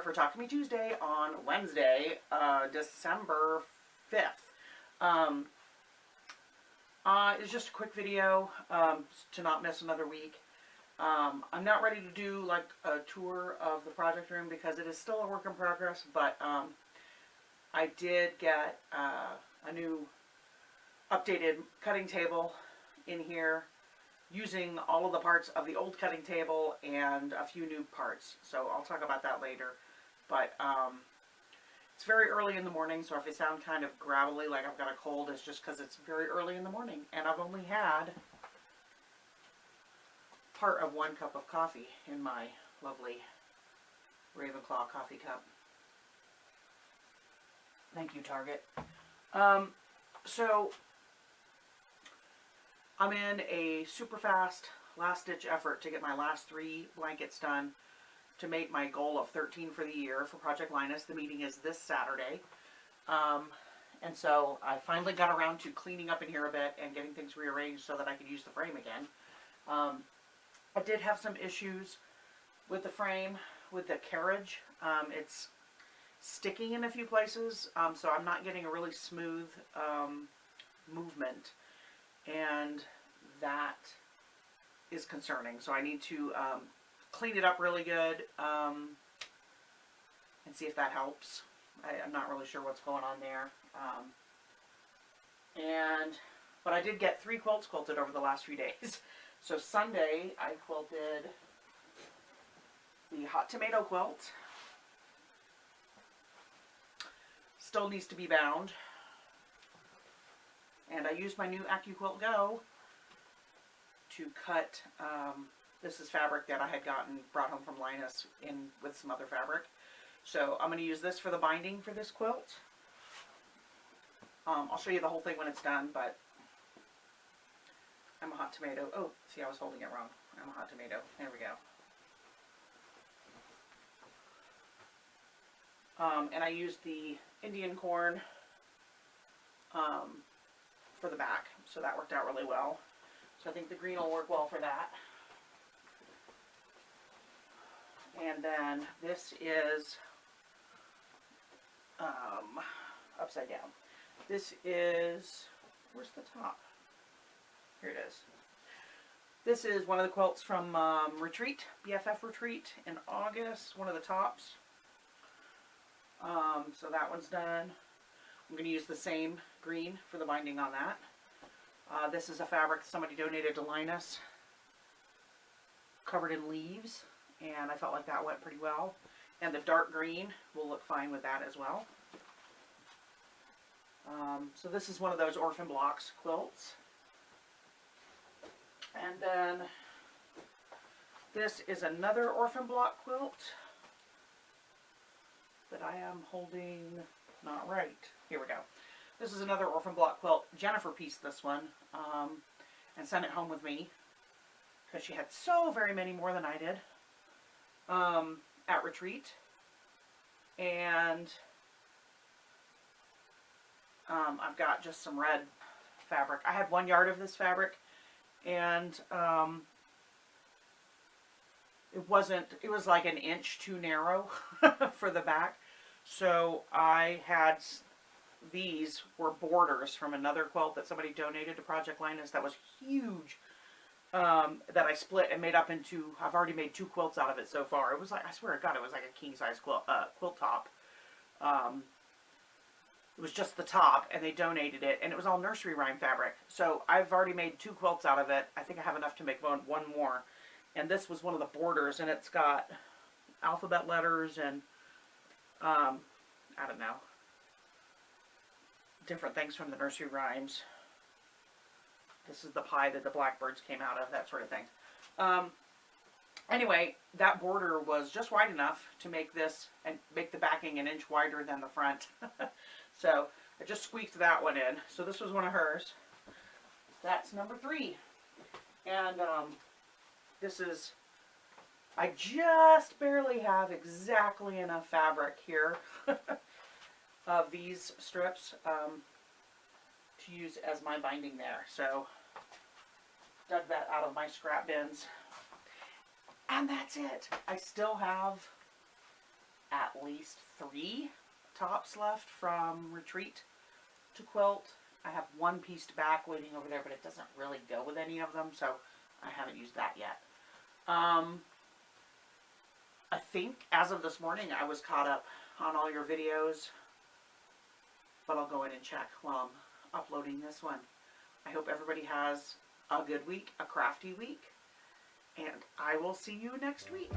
for Talk to Me Tuesday on Wednesday, December 5th. It's just a quick video to not miss another week. I'm not ready to do like a tour of the project room because it is still a work in progress, but I did get a new updated cutting table in here using all of the parts of the old cutting table and a few new parts. So I'll talk about that later. But it's very early in the morning, so if I sound kind of gravelly like I've got a cold, it's just because it's very early in the morning. And I've only had part of 1 cup of coffee in my lovely Ravenclaw coffee cup. Thank you, Target. So I'm in a super fast last-ditch effort to get my last 3 blankets done to make my goal of 13 for the year for Project Linus. The meeting is this Saturday. And so I finally got around to cleaning up in here a bit and getting things rearranged so that I could use the frame again. I did have some issues with the frame, with the carriage. It's sticking in a few places, so I'm not getting a really smooth movement. And that is concerning. So I need to clean it up really good and see if that helps. I'm not really sure what's going on there. But I did get 3 quilts quilted over the last few days. So Sunday I quilted the hot tomato quilt. Still needs to be bound. And I used my new AccuQuilt Go to cut, this is fabric that I had brought home from Linus with some other fabric. So I'm going to use this for the binding for this quilt. I'll show you the whole thing when it's done, but I'm a hot tomato. Oh, see, I was holding it wrong. I'm a hot tomato. There we go. And I used the Indian corn for the back, so that worked out really well. So I think the green will work well for that. And then this is upside down. This is, where's the top? Here it is. This is one of the quilts from Retreat, BFF Retreat in August, one of the tops. So that one's done. I'm going to use the same green for the binding on that. This is a fabric somebody donated to Linus, covered in leaves, and I felt like that went pretty well. And the dark green will look fine with that as well. So this is one of those orphan blocks quilts. And then this is another orphan block quilt that I am holding not right. Here we go. This is another orphan block quilt. Jennifer pieced this one and sent it home with me because she had so very many more than I did at Retreat. And I've got just some red fabric. I had 1 yard of this fabric, and it was like an inch too narrow for the back. So I had, these were borders from another quilt that somebody donated to Project Linus that was huge, that I split and made up into, I've already made 2 quilts out of it so far. It was like, I swear to God, it was like a king size quilt top. It was just the top, and they donated it, and it was all nursery rhyme fabric. So I've already made 2 quilts out of it. I think I have enough to make one more. And this was one of the borders, and it's got alphabet letters and, I don't know, different things from the nursery rhymes. This is the pie that the blackbirds came out of, that sort of thing. Anyway, that border was just wide enough to make this, and make the backing an inch wider than the front. So I just squeaked that one in. So this was one of hers. That's number 3. And this is, I just barely have exactly enough fabric here of these strips to use as my binding there. So dug that out of my scrap bins. And that's it. I still have at least 3 tops left from Retreat to quilt. I have one pieced back waiting over there, but it doesn't really go with any of them, so I haven't used that yet. I think as of this morning I was caught up on all your videos, but I'll go in and check while I'm uploading this one. I hope everybody has a good week, a crafty week, and I will see you next week.